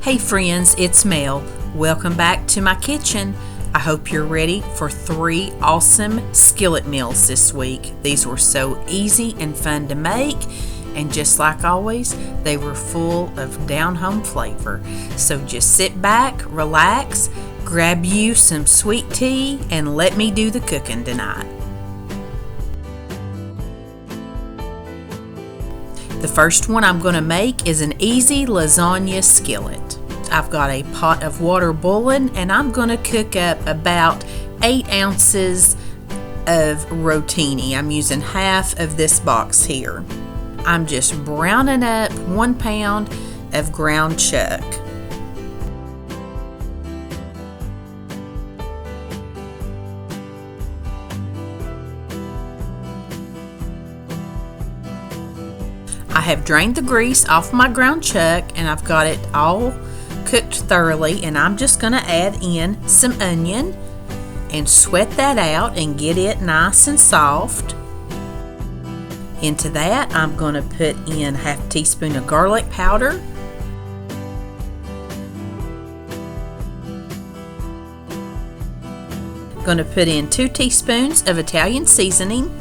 Hey friends, it's Mel. Welcome back to my kitchen. I hope you're ready for 3 awesome skillet meals this week. These were so easy and fun to make, and just like always, they were full of down-home flavor. So just sit back, relax, grab you some sweet tea, and let me do the cooking tonight. The first one I'm going to make is an easy lasagna skillet. I've got a pot of water boiling, and I'm going to cook up about 8 ounces of rotini. I'm using half of this box here. I'm just browning up 1 pound of ground chuck. I have drained the grease off my ground chuck, and I've got it all cooked thoroughly, and I'm just going to add in some onion and sweat that out and get it nice and soft. Into that, I'm going to put in half a teaspoon of garlic powder, going to put in 2 teaspoons of Italian seasoning,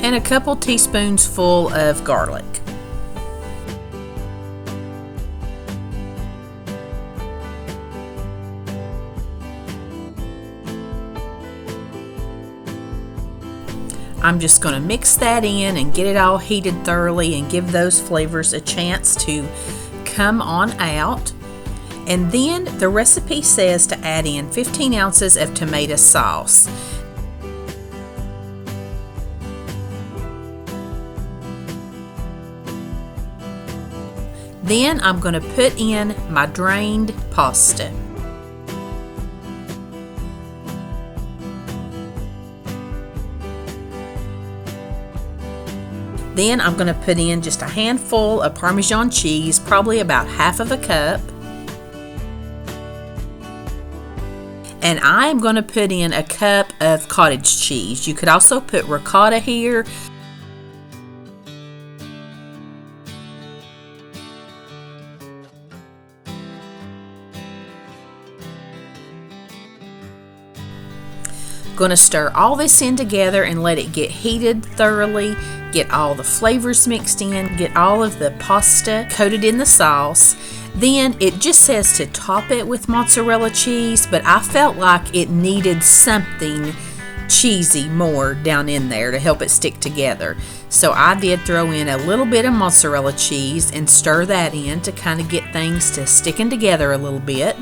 and a couple teaspoons full of garlic. I'm just going to mix that in and get it all heated thoroughly and give those flavors a chance to come on out. And then the recipe says to add in 15 ounces of tomato sauce. Then I'm going to put in my drained pasta. Then I'm going to put in just a handful of Parmesan cheese, probably about half of a cup. And I'm going to put in a cup of cottage cheese. You could also put ricotta here. Going to stir all this in together and let it get heated thoroughly, get all the flavors mixed in, get all of the pasta coated in the sauce. Then it just says to top it with mozzarella cheese, but I felt like it needed something cheesy more down in there to help it stick together. So I did throw in a little bit of mozzarella cheese and stir that in to kind of get things to sticking together a little bit.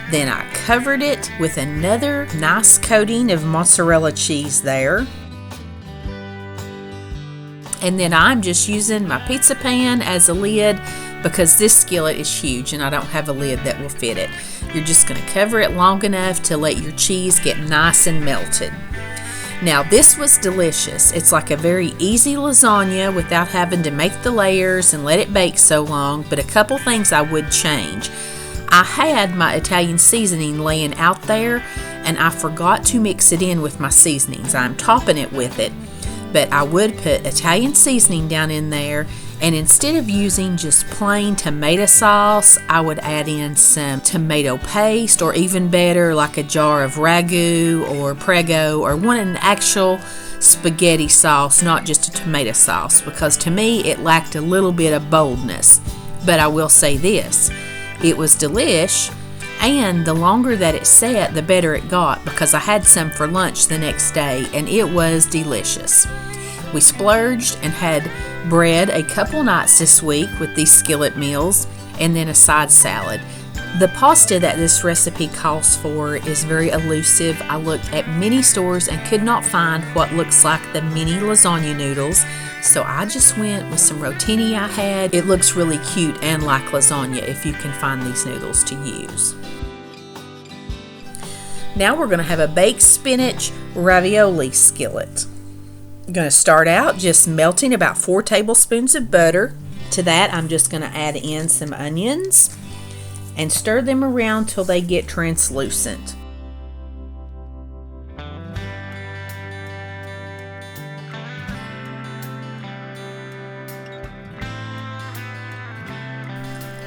Then I covered it with another nice coating of mozzarella cheese there. And then I'm just using my pizza pan as a lid because this skillet is huge and I don't have a lid that will fit it. You're just going to cover it long enough to let your cheese get nice and melted. Now this was delicious. It's like a very easy lasagna without having to make the layers and let it bake so long, but a couple things I would change. I had my Italian seasoning laying out there, and I forgot to mix it in with my seasonings. I'm topping it with it, but I would put Italian seasoning down in there, and instead of using just plain tomato sauce, I would add in some tomato paste, or even better, like a jar of ragu or prego, or an actual spaghetti sauce, not just a tomato sauce, because to me it lacked a little bit of boldness. But I will say this. It was delish, and the longer that it sat, the better it got, because I had some for lunch the next day, and it was delicious. We splurged and had bread a couple nights this week with these skillet meals, and then a side salad. The pasta that this recipe calls for is very elusive. I looked at many stores and could not find what looks like the mini lasagna noodles, so I just went with some rotini I had. It looks really cute and like lasagna if you can find these noodles to use. Now we're going to have a baked spinach ravioli skillet. I'm going to start out just melting about 4 tablespoons of butter. To that I'm just going to add in some onions and stir them around till they get translucent.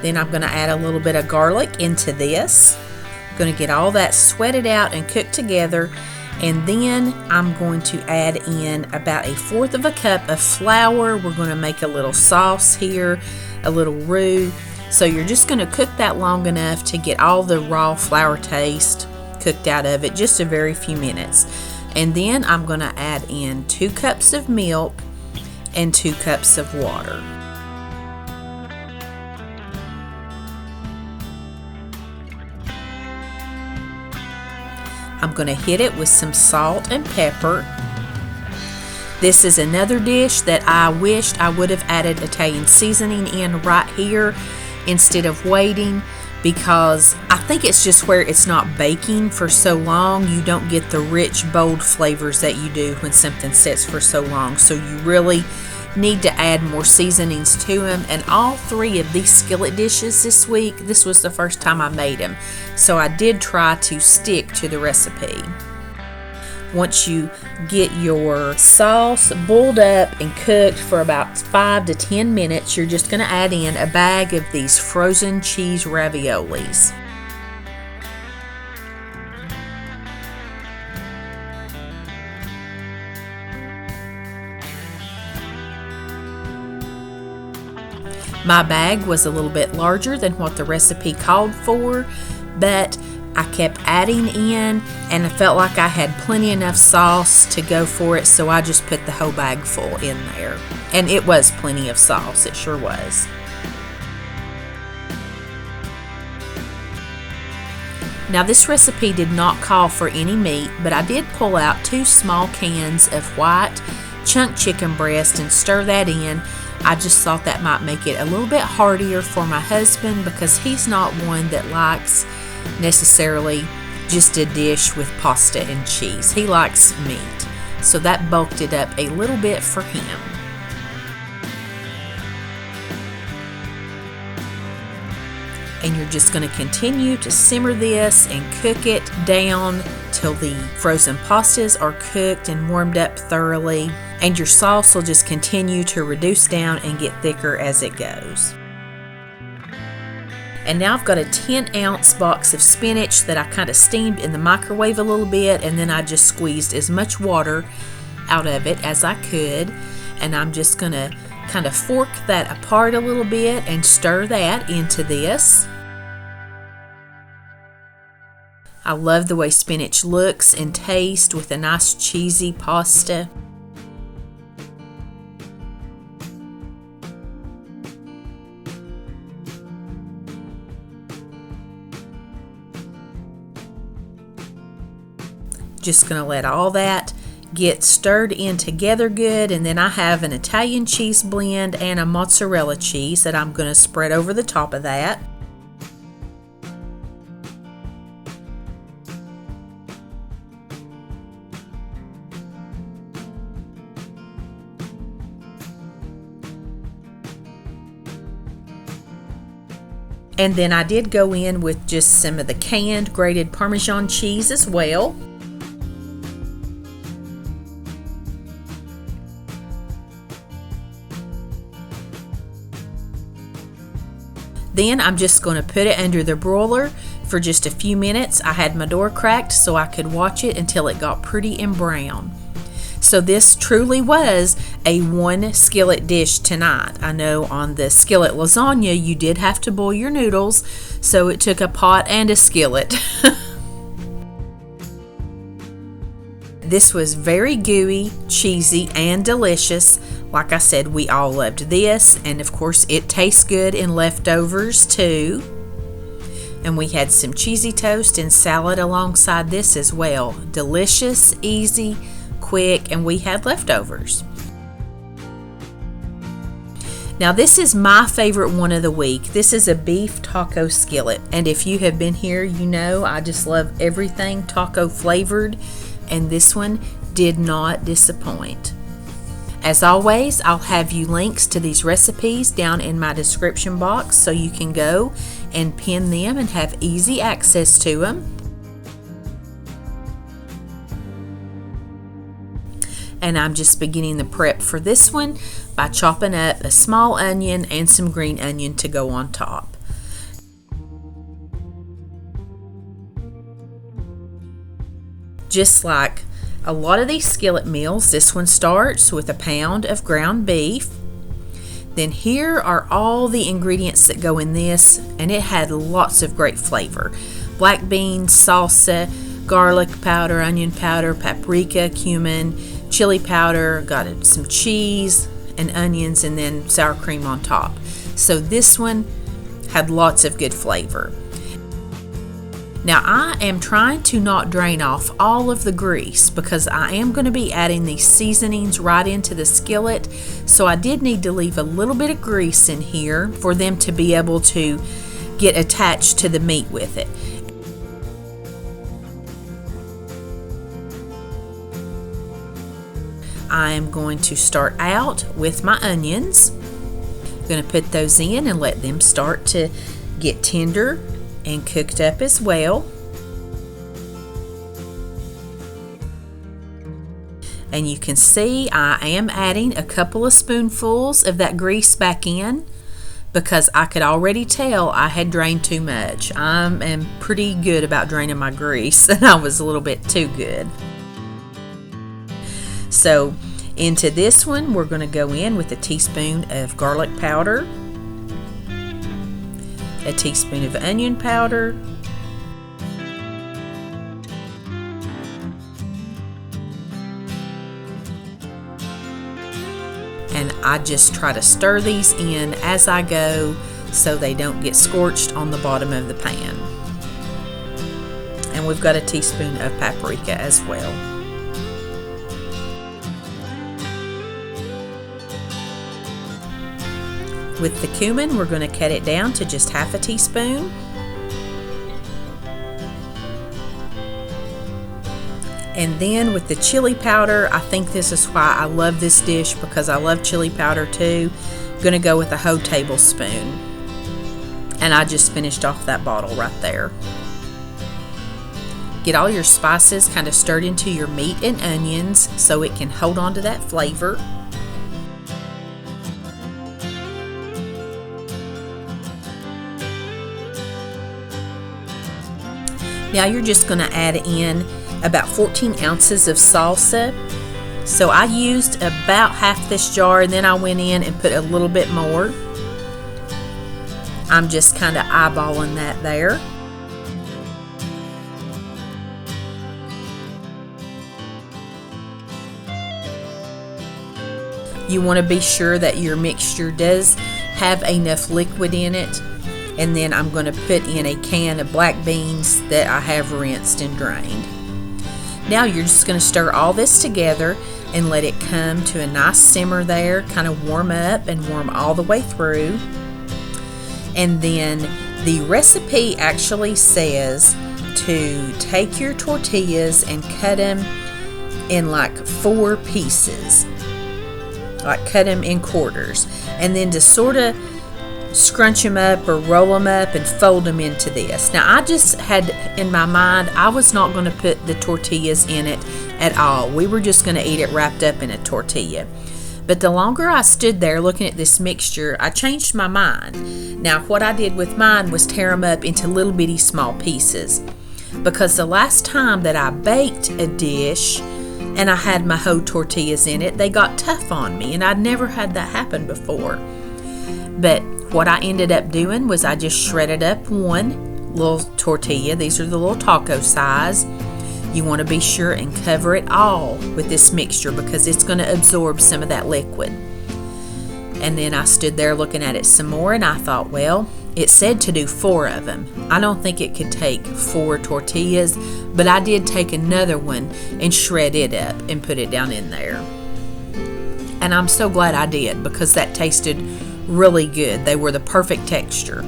Then I'm going to add a little bit of garlic into this. I'm going to get all that sweated out and cooked together. And then I'm going to add in about 1/4 cup of flour. We're going to make a little sauce here, a little roux. So you're just going to cook that long enough to get all the raw flour taste cooked out of it, just a very few minutes. And then I'm going to add in 2 cups of milk and 2 cups of water. I'm going to hit it with some salt and pepper. This is another dish that I wished I would have added Italian seasoning in right here instead of waiting, because I think it's just where it's not baking for so long, you don't get the rich, bold flavors that you do when something sits for so long. So you really need to add more seasonings to them. And all 3 of these skillet dishes this week, this was the first time I made them, so I did try to stick to the recipe. Once you get your sauce boiled up and cooked for about 5 to 10 minutes, you're just going to add in a bag of these frozen cheese raviolis. My bag was a little bit larger than what the recipe called for, but I kept adding in and I felt like I had plenty enough sauce to go for it, so I just put the whole bag full in there. And it was plenty of sauce, it sure was. Now this recipe did not call for any meat, but I did pull out 2 small cans of white chunk chicken breast and stir that in. I just thought that might make it a little bit heartier for my husband, because he's not one that likes necessarily just a dish with pasta and cheese. He likes meat, so that bulked it up a little bit for him. And you're just going to continue to simmer this and cook it down till the frozen pastas are cooked and warmed up thoroughly, and your sauce will just continue to reduce down and get thicker as it goes. And now I've got a 10-ounce box of spinach that I kind of steamed in the microwave a little bit, and then I just squeezed as much water out of it as I could. And I'm just going to kind of fork that apart a little bit and stir that into this. I love the way spinach looks and tastes with a nice cheesy pasta. Just going to let all that get stirred in together good, and then I have an Italian cheese blend and a mozzarella cheese that I'm going to spread over the top of that. And then I did go in with just some of the canned grated Parmesan cheese as well. Then I'm just going to put it under the broiler for just a few minutes. I had my door cracked so I could watch it until it got pretty and brown. So this truly was a 1 skillet dish tonight. I know on the skillet lasagna you did have to boil your noodles, so it took a pot and a skillet. This was very gooey, cheesy, and delicious. Like I said, we all loved this, and of course it tastes good in leftovers too. And we had some cheesy toast and salad alongside this as well. Delicious, easy, quick, and we had leftovers. Now this is my favorite one of the week. This is a beef taco skillet, and if you have been here, you know I just love everything taco flavored, and this one did not disappoint. As always, I'll have you links to these recipes down in my description box so you can go and pin them and have easy access to them. And I'm just beginning the prep for this one by chopping up a small onion and some green onion to go on top. Just like a lot of these skillet meals, this one starts with a pound of ground beef. Then here are all the ingredients that go in this, and it had lots of great flavor. Black beans, salsa, garlic powder, onion powder, paprika, cumin, chili powder, got some cheese and onions, and then sour cream on top. So this one had lots of good flavor. Now I am trying to not drain off all of the grease because I am going to be adding these seasonings right into the skillet, so I did need to leave a little bit of grease in here for them to be able to get attached to the meat with it. I am going to start out with my onions. I'm going to put those in and let them start to get tender and cooked up as well. And you can see I am adding a couple of spoonfuls of that grease back in because I could already tell I had drained too much. I am pretty good about draining my grease, and I was a little bit too good. So into this one, we're going to go in with a teaspoon of garlic powder, a teaspoon of onion powder, and I just try to stir these in as I go so they don't get scorched on the bottom of the pan. And we've got a teaspoon of paprika as well. With the cumin, we're going to cut it down to just half a teaspoon. And then with the chili powder, I think this is why I love this dish, because I love chili powder too. I'm going to go with a whole tablespoon. And I just finished off that bottle right there. Get all your spices kind of stirred into your meat and onions so it can hold on to that flavor. Now you're just going to add in about 14 ounces of salsa. So I used about half this jar, and then I went in and put a little bit more. I'm just kind of eyeballing that there. You want to be sure that your mixture does have enough liquid in it. And then I'm going to put in a can of black beans that I have rinsed and drained. Now you're just going to stir all this together and let it come to a nice simmer there, kind of warm up and warm all the way through. And then the recipe actually says to take your tortillas and cut them in like 4 pieces, like cut them in quarters, and then to sort of scrunch them up or roll them up and fold them into this. Now I just had in my mind I was not going to put the tortillas in it at all. We were just going to eat it wrapped up in a tortilla. But the longer I stood there looking at this mixture, I changed my mind. Now what I did with mine was tear them up into little bitty small pieces, because the last time that I baked a dish and I had my whole tortillas in it, they got tough on me, and I'd never had that happen before. But what I ended up doing was I just shredded up one little tortilla. These are the little taco size. You want to be sure and cover it all with this mixture because it's going to absorb some of that liquid. And then I stood there looking at it some more, and I thought, well, it said to do 4 of them. I don't think it could take 4 tortillas, but I did take another one and shred it up and put it down in there. And I'm so glad I did, because that tasted really good. They were the perfect texture.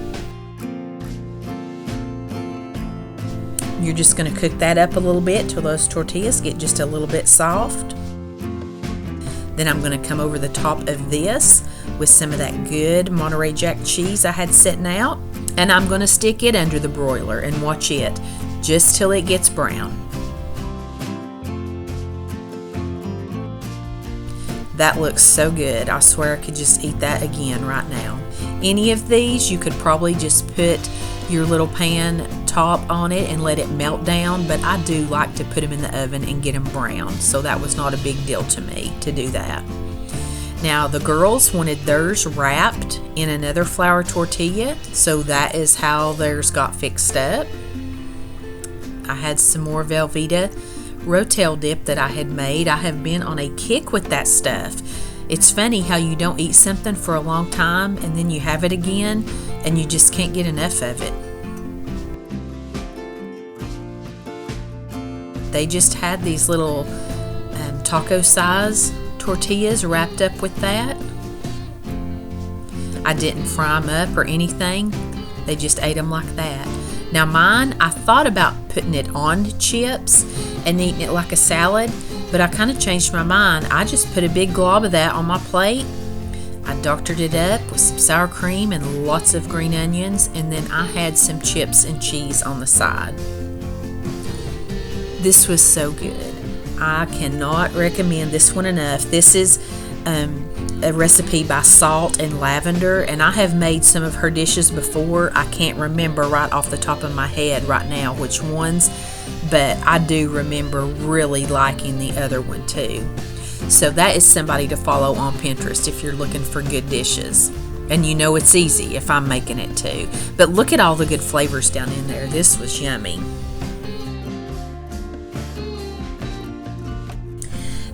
You're just going to cook that up a little bit till those tortillas get just a little bit soft. Then I'm going to come over the top of this with some of that good Monterey Jack cheese I had sitting out. And I'm going to stick it under the broiler and watch it just till it gets brown. That looks so good. I swear I could just eat that again right now. Any of these, you could probably just put your little pan top on it and let it melt down, but I do like to put them in the oven and get them brown, so that was not a big deal to me to do that. Now the girls wanted theirs wrapped in another flour tortilla, so that is how theirs got fixed up. I had some more Velveeta Rotel dip that I had made. I have been on a kick with that stuff. It's funny how you don't eat something for a long time and then you have it again and you just can't get enough of it. They just had these little taco size tortillas wrapped up with that. I didn't fry them up or anything. They just ate them like that. Now mine, I thought about putting it on chips and eating it like a salad, but I kind of changed my mind. I just put a big glob of that on my plate. I doctored it up with some sour cream and lots of green onions, and then I had some chips and cheese on the side. This was so good. I cannot recommend this one enough. This is a recipe by Salt and Lavender, and I have made some of her dishes before. I can't remember right off the top of my head right now which ones, but I do remember really liking the other one too. So that is somebody to follow on Pinterest if you're looking for good dishes. And you know it's easy if I'm making it too. But look at all the good flavors down in there. This was yummy.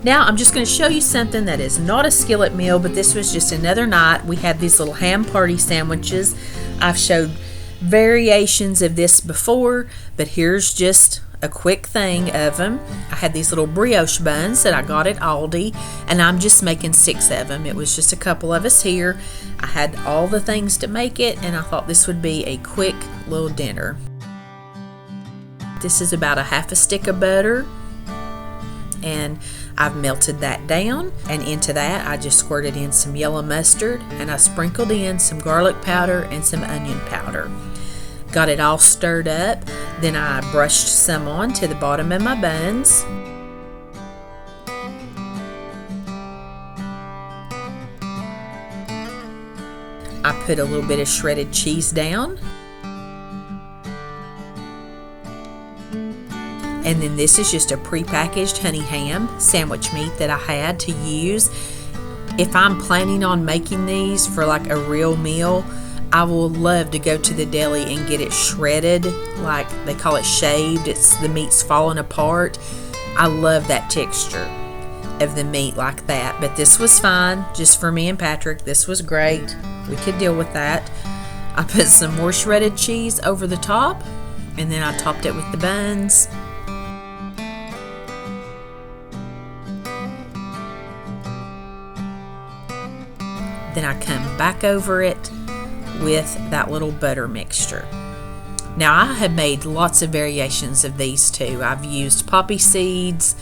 Now I'm just going to show you something that is not a skillet meal, but this was just another night. We had these little ham party sandwiches. I've showed variations of this before, but here's just a quick thing of them. I had these little brioche buns that I got at Aldi, and I'm just making 6 of them. It was just a couple of us here. I had all the things to make it, and I thought this would be a quick little dinner. This is about a half a stick of butter, and I've melted that down, and into that I just squirted in some yellow mustard, and I sprinkled in some garlic powder and some onion powder. Got it all stirred up, then I brushed some on to the bottom of my buns. I put a little bit of shredded cheese down. And then this is just a prepackaged honey ham sandwich meat that I had to use. If I'm planning on making these for like a real meal, I will love to go to the deli and get it shredded, like they call it shaved. The meat's falling apart. I love that texture of the meat like that. But this was fine, just for me and Patrick. This was great. We could deal with that. I put some more shredded cheese over the top, and then I topped it with the buns. Then I come back over it with that little butter mixture. Now I have made lots of variations of these too. I've used poppy seeds,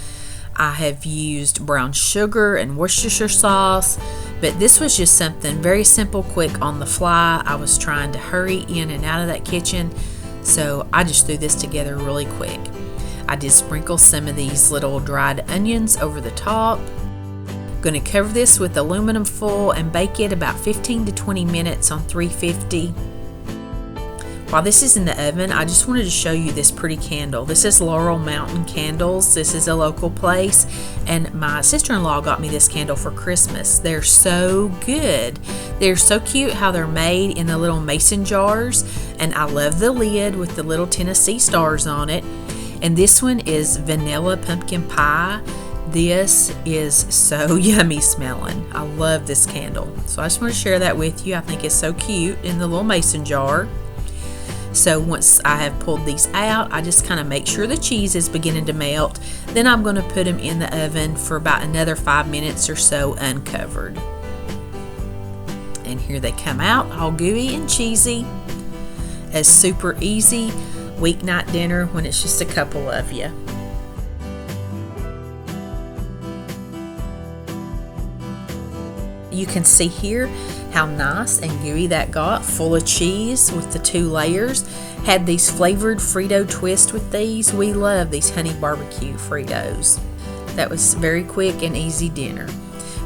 I have used brown sugar and Worcestershire sauce, but this was just something very simple, quick, on the fly. I was trying to hurry in and out of that kitchen, so I just threw this together really quick. I did sprinkle some of these little dried onions over the top. Going to cover this with aluminum foil and bake it about 15 to 20 minutes on 350. While this is in the oven, I just wanted to show you this pretty candle. This is Laurel Mountain Candles. This is a local place, and my sister-in-law got me this candle for Christmas. They're so good. They're so cute how they're made in the little mason jars, and I love the lid with the little Tennessee stars on it. And this one is vanilla pumpkin pie. This is so yummy smelling. I love this candle. So I just want to share that with you. I think it's so cute in the little mason jar. So once I have pulled these out, I just kind of make sure the cheese is beginning to melt. Then I'm going to put them in the oven for about another 5 minutes or so uncovered. And here they come out, all gooey and cheesy. A super easy weeknight dinner when it's just a couple of you. You can see here how nice and gooey that got, full of cheese with the 2 layers. Had these flavored Frito twists with these. We love these honey barbecue Fritos. That was very quick and easy dinner.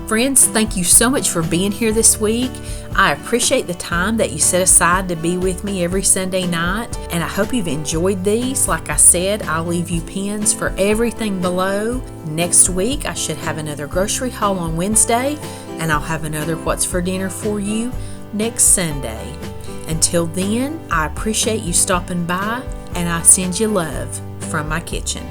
Friends, thank you so much for being here this week. I appreciate the time that you set aside to be with me every Sunday night, and I hope you've enjoyed these. Like I said, I'll leave you pins for everything below. Next week, I should have another grocery haul on Wednesday, and I'll have another What's for Dinner for you next Sunday. Until then, I appreciate you stopping by, and I send you love from my kitchen.